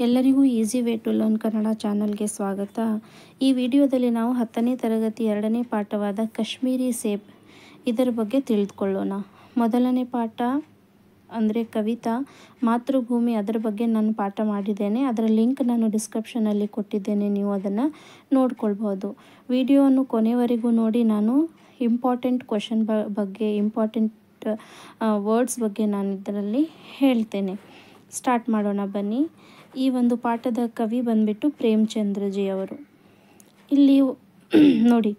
ಎಲ್ಲರಿಗೂ easy way to learn Kannada ಚಾನಲ್ಗೆ ಸ್ವಾಗತ. ಈ ವಿಡಿಯೋದಲ್ಲಿ ನಾವು 10ನೇ ತರಗತಿ 2ನೇ ಪಾಠವಾದ ಕಾಶ್ಮೀರಿ ಸೇಬ್ ಇದರ ಬಗ್ಗೆ ತಿಳಿದುಕೊಳ್ಳೋಣ. ಮೊದಲನೇ ಪಾಠ ಅಂದರೆ ಕವಿತಾ ಮಾತೃಭೂಮಿ, ಅದರ ಬಗ್ಗೆ ನಾನು ಪಾಠ ಮಾಡಿದ್ದೇನೆ. ಅದರ ಲಿಂಕ್ ನಾನು ಡಿಸ್ಕ್ರಿಪ್ಷನಲ್ಲಿ ಕೊಟ್ಟಿದ್ದೇನೆ, ನೀವು ಅದನ್ನು ನೋಡ್ಕೊಳ್ಬೋದು. ವಿಡಿಯೋವನ್ನು ಕೊನೆವರೆಗೂ ನೋಡಿ. ನಾನು ಇಂಪಾರ್ಟೆಂಟ್ ಕ್ವೆಶನ್ ಬಗ್ಗೆ, ಇಂಪಾರ್ಟೆಂಟ್ ವರ್ಡ್ಸ್ ಬಗ್ಗೆ ನಾನು ಇದರಲ್ಲಿ ಹೇಳ್ತೇನೆ. ಸ್ಟಾರ್ಟ್ ಮಾಡೋಣ ಬನ್ನಿ. ಈ ಒಂದು ಪಾಠದ ಕವಿ ಬಂದ್ಬಿಟ್ಟು ಪ್ರೇಮಚಂದ್ರಜಿ ಅವರು. ಇಲ್ಲಿ ನೋಡಿ,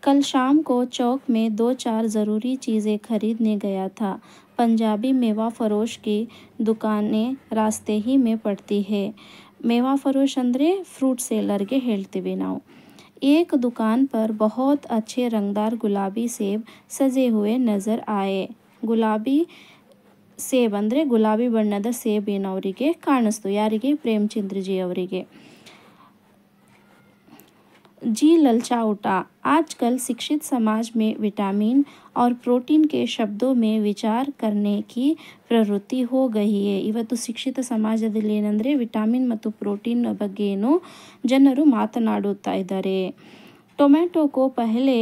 कल शाम को चौक में 2-4 ज़रूरी चीज़ें खरीदने गया था. पंजाबी मेवा फरोश की दुकानें रास्ते ही में पड़ती है. मेवा फरोश ಅಂದರೆ ಫ್ರೂಟ್ ಸೇಲರ್ಗೆ ಹೇಳ್ತೀವಿ ನಾವು. एक दुकान पर बहुत अच्छे रंगदार गुलाबी सेब सजे हुए नज़र आए. गुलाबी ಸೇಬ್ ಅಂದರೆ ಗುಲಾಬಿ ಬಣ್ಣದ ಸೇಬ್ ಏನವರಿಗೆ ಕಾಣಿಸ್ತು. ಯಾರಿಗೆ? ಪ್ರೇಮಚಂದ್ರಜಿ ಅವರಿಗೆ. जी ललचा उठा. आजकल शिक्षित समाज में विटामिन और प्रोटीन के शब्दों में विचार करने की प्रवृत्ति हो गई है. ಇವತ್ತು ಶಿಕ್ಷಿತ ಸಮಾಜದಲ್ಲಿ ಏನಂದರೆ ವಿಟಾಮಿನ್ ಮತ್ತು ಪ್ರೋಟೀನ್ ಬಗ್ಗೆ ಏನು ಜನರು ಮಾತನಾಡುತ್ತಾ ಇದ್ದಾರೆ. ಟೊಮೆಟೊ ಕೋ ಪಹಲೆ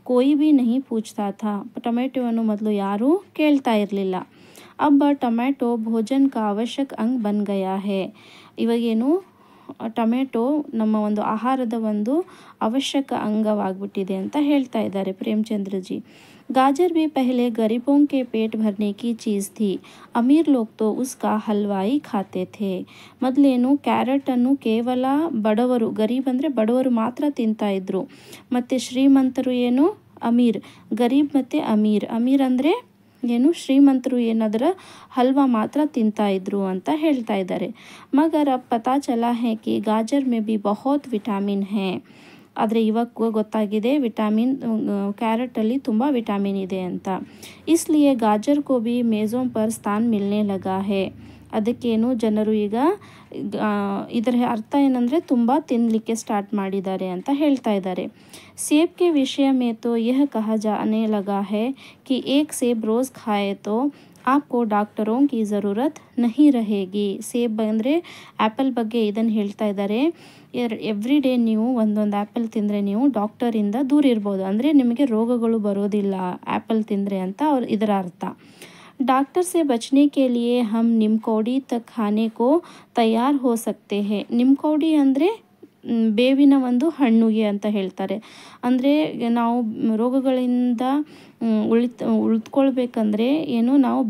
कोई भी नहीं पूछता था. ಟೊಮೆಟೊವನ್ನು ಮೊದಲು ಯಾರೂ ಕೇಳ್ತಾ ಇರಲಿಲ್ಲ. अब टमाटो भोजन का आवश्यक अंग बन गया है. ಇವಾಗೇನು ಟೊಮೆಟೊ ನಮ್ಮ ಒಂದು ಆಹಾರದ ಒಂದು ಅವಶ್ಯಕ ಅಂಗವಾಗ್ಬಿಟ್ಟಿದೆ ಅಂತ ಹೇಳ್ತಾ ಇದ್ದಾರೆ ಪ್ರೇಮಚಂದ್ರಜಿ. गाजर भी पहले गरीबों के पेट भरने की चीज़ थी. अमीर लोग तो उसका हलवाई खाते थे. ಮೊದಲೇನು ಕ್ಯಾರೆಟನ್ನು ಕೇವಲ ಬಡವರು, ಗರೀಬ್ ಅಂದರೆ ಬಡವರು ಮಾತ್ರ ತಿಂತಾ ಇದ್ರು. ಮತ್ತು ಶ್ರೀಮಂತರು ಏನು ಅಮೀರ್, ಗರೀಬ್ ಮತ್ತು ಅಮೀರ್. ಅಮೀರ್ ಅಂದರೆ ಏನು ಶ್ರೀಮಂತರು ಏನಾದರೂ ಹಲ್ವಾ ಮಾತ್ರ ತಿಂತಾ ಇದ್ರು ಅಂತ ಹೇಳ್ತಾ ಇದ್ದಾರೆ. ಮಗರ್ ಅಬ್ ಪತಾ ಚಲಾ ಹೈ ಕಿ ಗಾಜರ್ ಮೇ ಬಿ ಬಹುತ್ ವಿಟಾಮಿನ್ ಹೈ. ಆದರೆ ಇವಾಗ ಗೊತ್ತಾಗಿದೆ ವಿಟಾಮಿನ್ ಕ್ಯಾರೆಟಲ್ಲಿ ತುಂಬ ವಿಟಾಮಿನ್ ಇದೆ ಅಂತ. ಇಸ್ಲಿಯೇ ಗಾಜರ್ ಕೋ ಬಿ ಮೇಜೋಂ ಪರ್ ಸ್ಥಾನ್ ಮಿಲ್ನೆ ಲಗಾ ಹೈ. ಅದಕ್ಕೇನು ಜನರು ಈಗ ಇದರ ಅರ್ಥ ಏನಂದರೆ ತುಂಬ ತಿನ್ನಲಿಕ್ಕೆ ಸ್ಟಾರ್ಟ್ ಮಾಡಿದ್ದಾರೆ ಅಂತ ಹೇಳ್ತಾ ಇದ್ದಾರೆ. सेब के विषय में तो यह कहा जाने लगा है कि एक सेब रोज़ खाए तो आपको डॉक्टरों की ज़रूरत नहीं रहेगी. ಸೇಬ್ ಅಂದರೆ ಆ್ಯಪಲ್ ಬಗ್ಗೆ ಇದನ್ನು ಹೇಳ್ತಾ ಇದ್ದಾರೆ. ಎವ್ರಿ ಡೇ ನೀವು ಒಂದೊಂದು ಆ್ಯಪಲ್ ತಿಂದರೆ ನೀವು ಡಾಕ್ಟರಿಂದ ದೂರ ಇರ್ಬೋದು, ಅಂದರೆ ನಿಮಗೆ ರೋಗಗಳು ಬರೋದಿಲ್ಲ ಆ್ಯಪಲ್ ತಿಂದರೆ ಅಂತ ಇದರ ಅರ್ಥ. डॉक्टर से बचने के लिए हम निम्कोडी तक खाने को तैयार हो सकते हैं. ನಿಮ್ಕೋಡಿ ಅಂದರೆ ಬೇವಿನ ಒಂದು ಹಣ್ಣುಗೆ ಅಂತ ಹೇಳ್ತಾರೆ. ಅಂದರೆ ನಾವು ರೋಗಗಳಿಂದ ಉಳಿದುಕೊಳ್ಬೇಕಂದ್ರೆ ಏನು, ನಾವು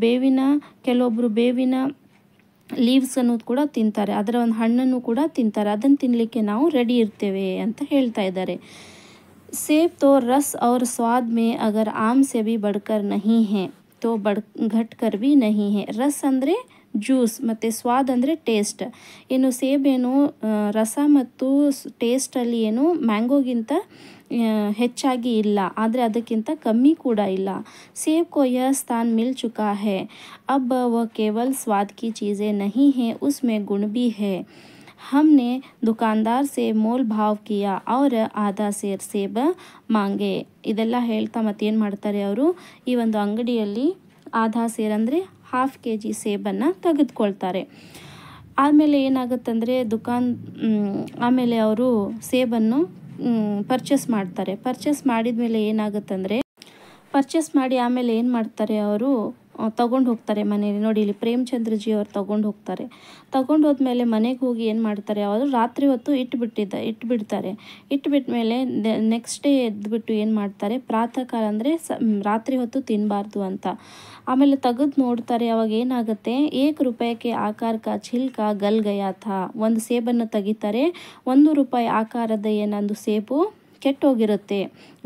ಕೆಲವೊಬ್ಬರು ಬೇವಿನ ಲೀವ್ಸ್ ಅನ್ನೋದು ಕೂಡ ತಿಂತಾರೆ, ಅದರ ಒಂದು ಹಣ್ಣನ್ನು ಕೂಡ ತಿಂತಾರೆ. ಅದನ್ನು ತಿನ್ನಲಿಕ್ಕೆ ನಾವು ರೆಡಿ ಇರ್ತೇವೆ ಅಂತ ಹೇಳ್ತಾ ಇದ್ದಾರೆ. सेब तो रस और स्वाद में अगर आम से भी बढ़कर नहीं है तो घटकर भी नहीं है. ರಸ್ ಅಂದರೆ ಜ್ಯೂಸ್ ಮತ್ತು ಸ್ವಾದ್ ಅಂದರೆ ಟೇಸ್ಟ್. ಏನು ಸೇಬೇನು ರಸ ಮತ್ತು ಟೇಸ್ಟಲ್ಲಿ ಏನು ಮ್ಯಾಂಗೋಗಿಂತ ಹೆಚ್ಚಾಗಿ ಇಲ್ಲ, ಆದರೆ ಅದಕ್ಕಿಂತ ಕಮ್ಮಿ ಕೂಡ ಇಲ್ಲ. सेब को यह स्थान मिल चुका है. अब वह केवल स्वाद की चीज़ें नहीं है, उसमें गुण भी है. हमने दुकानदार से मोल भाव किया और आधा ಸೇರ್ ಸೇಬ ಮಾಂಗೆ. ಇದೆಲ್ಲ ಹೇಳ್ತಾ ಮತ್ತೇನು ಮಾಡ್ತಾರೆ ಅವರು, ಈ ಒಂದು ಅಂಗಡಿಯಲ್ಲಿ ಆಧಾ ಸೇರ್ ಅಂದರೆ ½ kg ಸೇಬನ್ನು ತೆಗೆದುಕೊಳ್ತಾರೆ. ಆಮೇಲೆ ಏನಾಗುತ್ತಂದರೆ ಆಮೇಲೆ ಅವರು ಸೇಬನ್ನು ಪರ್ಚೇಸ್ ಮಾಡ್ತಾರೆ. ಪರ್ಚೇಸ್ ಮಾಡಿದ ಮೇಲೆ ಏನಾಗುತ್ತಂದರೆ, ಪರ್ಚೇಸ್ ಮಾಡಿ ಆಮೇಲೆ ಏನು ಮಾಡ್ತಾರೆ ಅವರು ತಗೊಂಡು ಹೋಗ್ತಾರೆ ಮನೆಯಲ್ಲಿ. ನೋಡಿ ಇಲ್ಲಿ ಪ್ರೇಮಚಂದ್ರಜಿ ಅವರು ತಗೊಂಡು ಹೋಗ್ತಾರೆ. ತಗೊಂಡು ಹೋದ್ಮೇಲೆ ಮನೆಗೆ ಹೋಗಿ ಏನು ಮಾಡ್ತಾರೆ, ಅವರು ರಾತ್ರಿ ಹೊತ್ತು ಇಟ್ಬಿಡ್ತಾರೆ. ಇಟ್ಬಿಟ್ಟ ಮೇಲೆ ನೆಕ್ಸ್ಟ್ ಡೇ ಎದ್ಬಿಟ್ಟು ಏನು ಮಾಡ್ತಾರೆ, ಪ್ರಾತಃ ಕಾಲ ಅಂದರೆ ರಾತ್ರಿ ಹೊತ್ತು ತಿನ್ನಬಾರ್ದು ಅಂತ. ಆಮೇಲೆ ತೆಗೆದು ನೋಡ್ತಾರೆ, ಅವಾಗ ಏನಾಗುತ್ತೆ, ₹1 ಆಕಾರ ಕಾ ಛಿಲ್ಕಾ ಗಲ್ ಗಯಾ ಥಾ. ಒಂದು ಸೇಬನ್ನು ತೆಗಿತಾರೆ, ₹1 ಆಕಾರದ ಏನೊಂದು ಸೇಬು ಕೆಟ್ಟೋಗಿರುತ್ತೆ.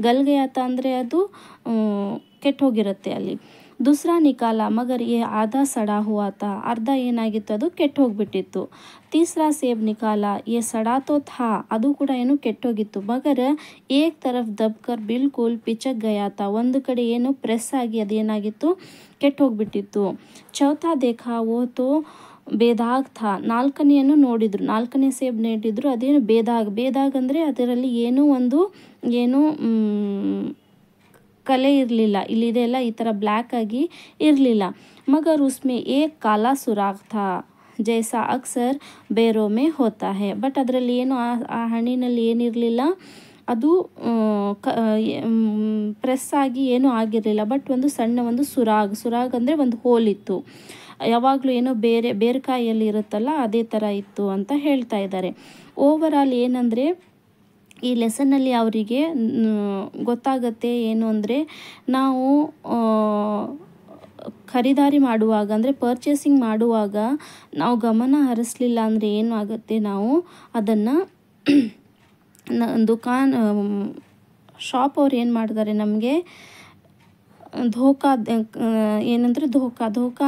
ಗಲ್ ಗಯಾ ಥಾ ಅಂದರೆ ಅದು ಕೆಟ್ಟೋಗಿರುತ್ತೆ ಅಲ್ಲಿ. दूसरा निकाला मगर ये आधा सड़ा हुआ था. ಅರ್ಧ ಏನಾಗಿತ್ತು, ಅದು ಕೆಟ್ಟು ಹೋಗ್ಬಿಟ್ಟಿತ್ತು. तीसरा सेब निकाला ये सड़ा तो था, ಅದು ಕೂಡ ಏನು ಕೆಟ್ಟೋಗಿತ್ತು. ಮಗರ್ ಏಕ್ ತರಫ್ ದಬ್ಕರ್ ಬಿಲ್ಕುಲ್ ಪಿಚಕ್ ಗಯಾ ಥಾ. ಒಂದು ಕಡೆ ಏನು ಪ್ರೆಸ್ ಆಗಿ ಅದೇನಾಗಿತ್ತು, ಕೆಟ್ಟು ಹೋಗ್ಬಿಟ್ಟಿತ್ತು. ಚೌಥಾ ದೇಖಾ ವೋ ತೋ ಬೇದಾಗ್ ಥಾ. ನಾಲ್ಕನೆಯನ್ನು ನೋಡಿದ್ರು, ನಾಲ್ಕನೇ ಸೇಬ್ ನೋಡಿದ್ರು, ಅದೇನು ಬೇದಾಗ್ ಅಂದರೆ ಅದರಲ್ಲಿ ಏನು ಕಲೆ ಇರಲಿಲ್ಲ. ಇಲ್ಲಿದೆಲ್ಲ ಈ ಥರ ಬ್ಲ್ಯಾಕ್ ಆಗಿ ಇರಲಿಲ್ಲ. ಮಗರ್ ಉಸ್ಮೆ ಏಕ್ ಕಾಲಾ ಸುರಾಗ್ ಥಾ. ಜೈಸಾ ಅಕ್ಸರ್ ಬೇರೋ ಮೇ ಹೋತಾ ಹೈ. ಬಟ್ ಅದರಲ್ಲಿ ಏನು ಆ ಹಣ್ಣಿನಲ್ಲಿ ಏನಿರಲಿಲ್ಲ, ಅದು ಪ್ರೆಸ್ ಆಗಿ ಏನೂ ಆಗಿರಲಿಲ್ಲ. ಬಟ್ ಒಂದು ಸಣ್ಣ ಒಂದು ಸುರಾಗ್ ಅಂದರೆ ಒಂದು ಹೋಲಿತ್ತು. ಯಾವಾಗಲೂ ಏನೋ ಬೇರೆಕಾಯಲ್ಲಿ ಇರುತ್ತಲ್ಲ ಅದೇ ಥರ ಇತ್ತು ಅಂತ ಹೇಳ್ತಾ ಇದ್ದಾರೆ. ಓವರಾಲ್ ಏನಂದರೆ ಈ ಲೆಸನ್ನಲ್ಲಿ ಅವರಿಗೆ ಗೊತ್ತಾಗತ್ತೆ ಏನು ಅಂದರೆ, ನಾವು ಖರೀದಾರಿ ಮಾಡುವಾಗ ಅಂದರೆ ಪರ್ಚೇಸಿಂಗ್ ಮಾಡುವಾಗ ನಾವು ಗಮನ ಹರಿಸಲಿಲ್ಲ ಅಂದರೆ ಏನು ಆಗುತ್ತೆ, ನಾವು ಅದನ್ನು ಶಾಪ್ ಅವ್ರು ಏನು ಮಾಡ್ತಾರೆ ನಮಗೆ ಧೋಕಾ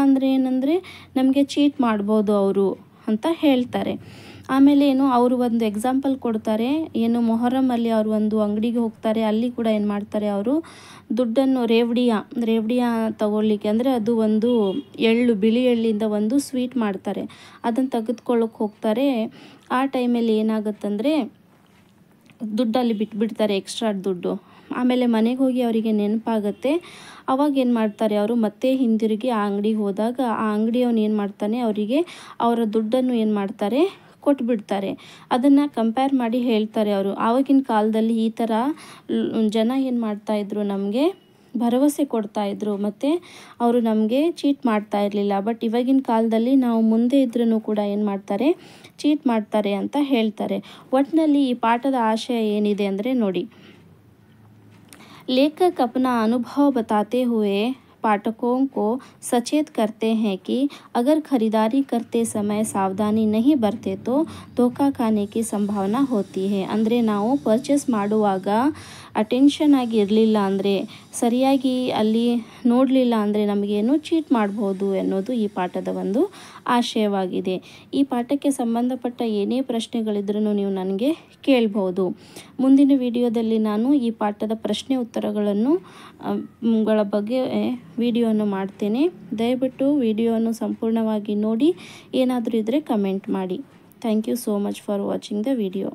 ಅಂದರೆ ಏನಂದರೆ ನಮಗೆ ಚೀಟ್ ಮಾಡ್ಬೋದು ಅವರು ಅಂತ ಹೇಳ್ತಾರೆ. ಆಮೇಲೆ ಏನು ಅವರು ಒಂದು ಎಕ್ಸಾಂಪಲ್ ಕೊಡ್ತಾರೆ, ಏನು ಮೊಹರಮಲ್ಲಿ ಅವರು ಒಂದು ಅಂಗಡಿಗೆ ಹೋಗ್ತಾರೆ. ಅಲ್ಲಿ ಕೂಡ ಏನು ಮಾಡ್ತಾರೆ, ಅವರು ದುಡ್ಡನ್ನು ರೇವಡಿಯಾ ತಗೊಳ್ಳಿಕ್ಕೆ, ಅಂದರೆ ಅದು ಒಂದು ಬಿಳಿ ಎಳ್ಳಿಂದ ಒಂದು ಸ್ವೀಟ್ ಮಾಡ್ತಾರೆ, ಅದನ್ನು ತೆಗೆದುಕೊಳ್ಳೋಕೆ ಹೋಗ್ತಾರೆ. ಆ ಟೈಮಲ್ಲಿ ಏನಾಗುತ್ತಂದರೆ ದುಡ್ಡಲ್ಲಿ ಬಿಟ್ಬಿಡ್ತಾರೆ, ಎಕ್ಸ್ಟ್ರಾ ದುಡ್ಡು. ಆಮೇಲೆ ಮನೆಗೆ ಹೋಗಿ ಅವರಿಗೆ ನೆನಪಾಗುತ್ತೆ. ಅವಾಗ ಏನು ಮಾಡ್ತಾರೆ, ಅವರು ಮತ್ತೆ ಹಿಂದಿರುಗಿ ಆ ಅಂಗಡಿಗೆ ಹೋದಾಗ ಆ ಅಂಗಡಿಯವನು ಏನು ಮಾಡ್ತಾನೆ, ಅವರಿಗೆ ಅವರ ದುಡ್ಡನ್ನು ಏನು ಮಾಡ್ತಾರೆ, ಕೊಟ್ಬಿಡ್ತಾರೆ. ಅದನ್ನು ಕಂಪೇರ್ ಮಾಡಿ ಹೇಳ್ತಾರೆ ಅವರು, ಆವಾಗಿನ ಕಾಲದಲ್ಲಿ ಈ ಥರ ಜನ ಏನು ಮಾಡ್ತಾಯಿದ್ರು, ನಮಗೆ ಭರವಸೆ ಕೊಡ್ತಾಯಿದ್ರು ಮತ್ತು ಅವರು ನಮಗೆ ಚೀಟ್ ಮಾಡ್ತಾ ಇರಲಿಲ್ಲ. ಬಟ್ ಇವಾಗಿನ ಕಾಲದಲ್ಲಿ ನಾವು ಮುಂದೆ ಇದ್ರೂ ಕೂಡ ಏನು ಮಾಡ್ತಾರೆ, ಚೀಟ್ ಮಾಡ್ತಾರೆ ಅಂತ ಹೇಳ್ತಾರೆ. ಒಟ್ಟಿನಲ್ಲಿ ಈ ಪಾಠದ ಆಶಯ ಏನಿದೆ ಅಂದರೆ ನೋಡಿ, लेखक अपना अनुभव बताते हुए पाठकों को सचेत करते हैं कि अगर खरीदारी करते समय सावधानी नहीं बरते तो धोखा खाने की संभावना होती है. ಅಂದರೆ ನಾವು ಪರ್ಚೇಸ್ ಮಾಡುವಾಗ ಅಟೆನ್ಷನ್ ಆಗಿ ಇರಲಿಲ್ಲ ಅಂದರೆ, ಸರಿಯಾಗಿ ಅಲ್ಲಿ ನೋಡಲಿಲ್ಲ ಅಂದರೆ ನಮಗೇನು ಚೀಟ್ ಮಾಡ್ಬೋದು ಅನ್ನೋದು ಈ ಪಾಠದ ಒಂದು ಆಶಯವಾಗಿದೆ. ಈ ಪಾಠಕ್ಕೆ ಸಂಬಂಧಪಟ್ಟ ಏನೇ ಪ್ರಶ್ನೆಗಳಿದ್ರೂ ನೀವು ನನಗೆ ಕೇಳ್ಬೋದು. ಮುಂದಿನ ವಿಡಿಯೋದಲ್ಲಿ ನಾನು ಈ ಪಾಠದ ಪ್ರಶ್ನೆ ಉತ್ತರಗಳನ್ನು ಬಗ್ಗೆ ವಿಡಿಯೋವನ್ನು ಮಾಡ್ತೇನೆ. ದಯವಿಟ್ಟು ವಿಡಿಯೋವನ್ನು ಸಂಪೂರ್ಣವಾಗಿ ನೋಡಿ, ಏನಾದರೂ ಇದ್ದರೆ ಕಮೆಂಟ್ ಮಾಡಿ. Thank you so much for watching the video.